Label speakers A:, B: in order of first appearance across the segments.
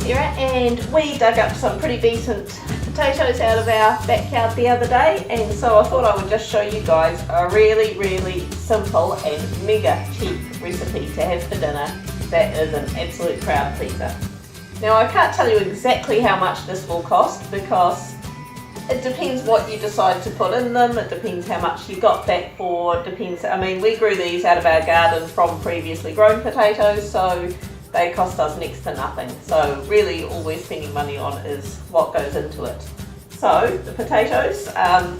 A: Sarah, and we dug up some pretty decent potatoes out of our backyard the other day, and so I thought I would just show you guys a really, really simple and mega cheap recipe to have for dinner that is an absolute crowd pleaser. Now I can't tell you exactly how much this will cost because it depends what you decide to put in them, it depends how much you got back for, it depends, I mean we grew these out of our garden from previously grown potatoes, so they cost us next to nothing. So really all we're spending money on is what goes into it. So the potatoes,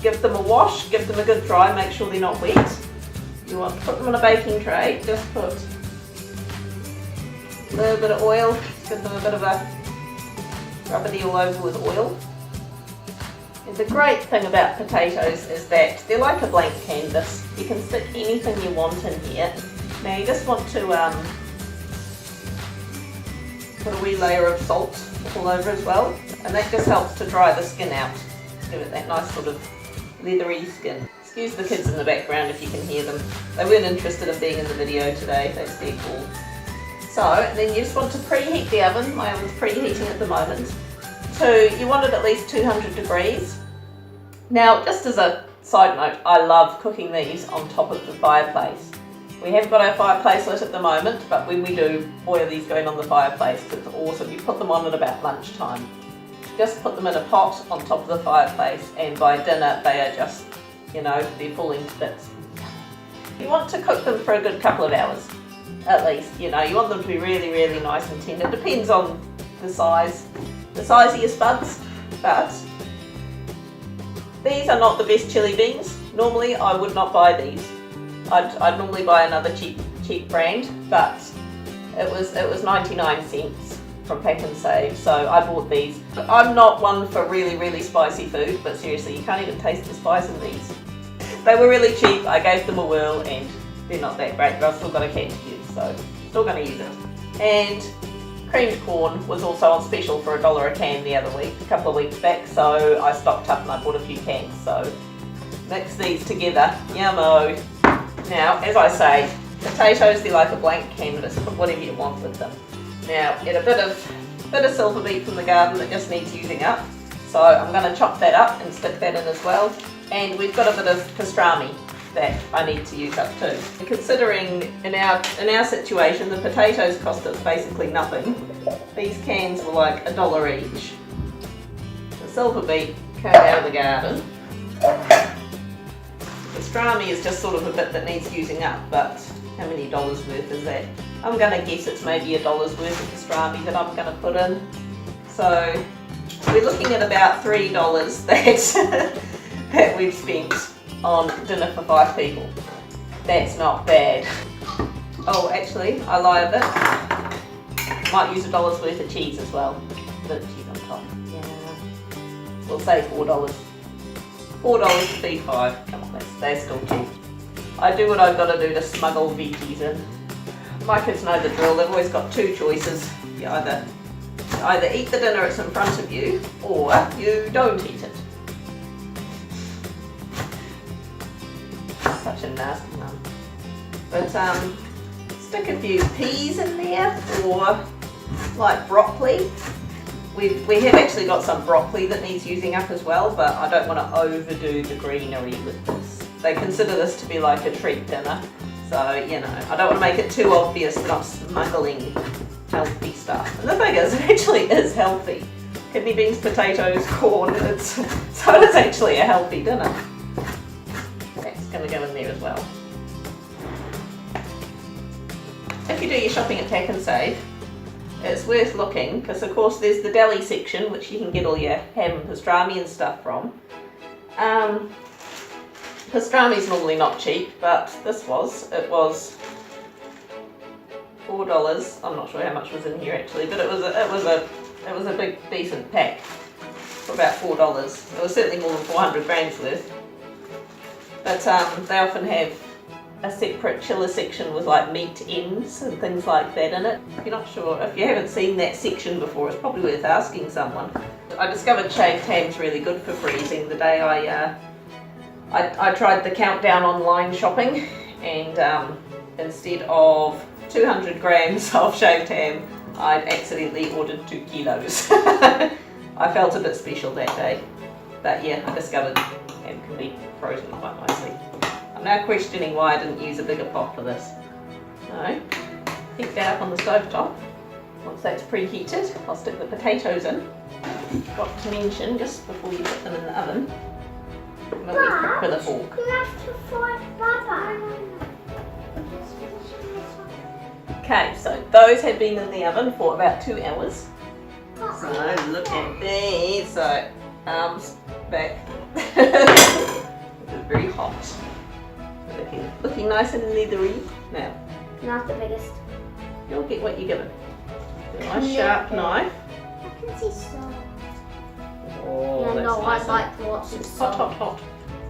A: give them a wash, give them a good dry, make sure they're not wet. You want to put them in a baking tray, just put a little bit of oil, give them a bit of a rub it all over with oil. And the great thing about potatoes is that they're like a blank canvas. You can stick anything you want in here. Now you just want to put a wee layer of salt all over as well, and that just helps to dry the skin out, give it that nice sort of leathery skin. Excuse the kids in the background if you can hear them. They weren't interested in being in the video today, that's their call. So then you just want to preheat the oven. My oven's preheating at the moment. You want it at least 200 degrees. Now just as a side note, I love cooking these on top of the fireplace. We haven't got our fireplace lit at the moment, but when we do, boy are these going on the fireplace. It's awesome. You put them on at about lunchtime. Just put them in a pot on top of the fireplace, and by dinner they are just, you know, they're falling to bits. You want to cook them for a good couple of hours, at least. You know, you want them to be really, really nice and tender. It depends on the size of your spuds, but these are not the best chili beans. Normally I would not buy these. I'd normally buy another cheap brand, but it was 99 cents from Pack and Save, so I bought these. I'm not one for really, really spicy food, but seriously, you can't even taste the spice in these. They were really cheap, I gave them a whirl, and they're not that great, but I've still got a can to use, so still going to use it. And creamed corn was also on special for $1 a can the other week, a couple of weeks back, so I stocked up and I bought a few cans, so mix these together, yummo. Now, as I say, potatoes, they're like a blank canvas, put whatever you want with them. Now, get a bit of silver beet from the garden that just needs using up, so I'm going to chop that up and stick that in as well. And we've got a bit of pastrami that I need to use up too. Considering in our situation, the potatoes cost us basically nothing. These cans were like $1 each. The silver beet came out of the garden. Pastrami is just sort of a bit that needs using up, but how many dollars worth is that? I'm going to guess it's maybe $1 worth of pastrami that I'm going to put in. So we're looking at about $3 that we've spent on dinner for 5 people. That's not bad. Oh, actually, I lie a bit. Might use $1 worth of cheese as well. A bit of cheese on top. Yeah. We'll say $4. $4 to feed 5. Come on, that's still cheap. I do what I've got to do to smuggle veggies in. My kids know the drill. They've always got 2 choices. You either eat the dinner that's in front of you, or you don't eat it. Such a nasty mum. But stick a few peas in there, or like broccoli. We have actually got some broccoli that needs using up as well, but I don't want to overdo the greenery with this. They consider this to be like a treat dinner, so you know, I don't want to make it too obvious that I'm smuggling healthy stuff. And the thing is, it actually is healthy. Kidney beans, potatoes, corn, so it is actually a healthy dinner. That's going to go in there as well. If you do your shopping at Pack and Save, it's worth looking, because of course there's the deli section which you can get all your ham and pastrami and stuff from. Pastrami's normally not cheap, but it was $4. I'm not sure how much was in here actually, but it was a big decent pack for about $4. It was certainly more than 400 grams worth. But they often have a separate chiller section with like meat ends and things like that in it. If you're not sure, if you haven't seen that section before, it's probably worth asking someone. I discovered shaved ham's really good for freezing the day I tried the countdown online shopping, and instead of 200 grams of shaved ham, I'd accidentally ordered 2 kilos. I felt a bit special that day. But yeah, I discovered it can be frozen quite nicely. I'm now questioning why I didn't use a bigger pot for this. So, heat that up on the stove top. Once that's preheated, I'll stick the potatoes in. Got to mention, just before you put them in the oven, I'm going to cook with a fork.
B: You have to fight Baba.
A: Okay, so those have been in the oven for about 2 hours. So look at these. So arms back. This is very hot. Looking nice and leathery. Now,
B: Not the biggest.
A: you'll get what you're given. A nice sharp knife.
B: I can see some.
A: Oh,
B: Yeah,
A: that's
B: no,
A: nice.
B: I'd like to watch
A: It's
B: some.
A: hot, hot, hot.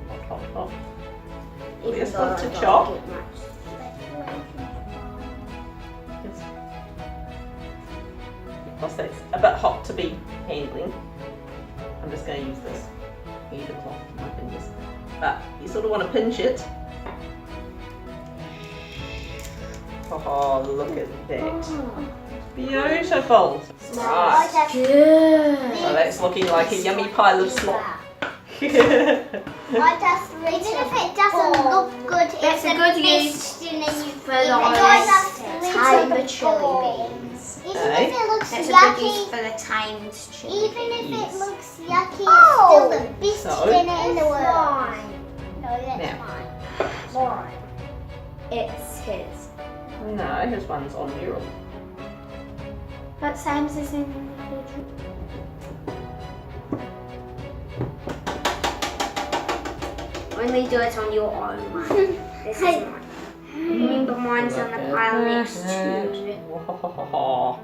A: Hot, hot, hot.
B: Even
A: Just
B: though
A: want to
B: I don't
A: chop.
B: get much.
A: Because that's a bit hot to be handling. I'm just going to use this heater cloth with my fingers. But you sort of want to pinch it. Oh, look at that. Beautiful. Right.
B: That's good.
A: So that's looking like a yummy pile of slop.
B: Even if it doesn't look good, it's a good use for the timed chili beans.
C: Even
A: Okay.
C: if it looks
B: That's a good use
C: yucky,
B: for the timed chili
C: even if
A: Yes.
C: it looks yucky, it's still the best
A: So?
C: dinner in the world. No, that's
A: Now.
C: mine.
B: It's his.
A: No, his one's on mural.
B: But Sam's is in Only do it on your own one. This is mine. Remember mine's on the pile next to it.
A: Whoa.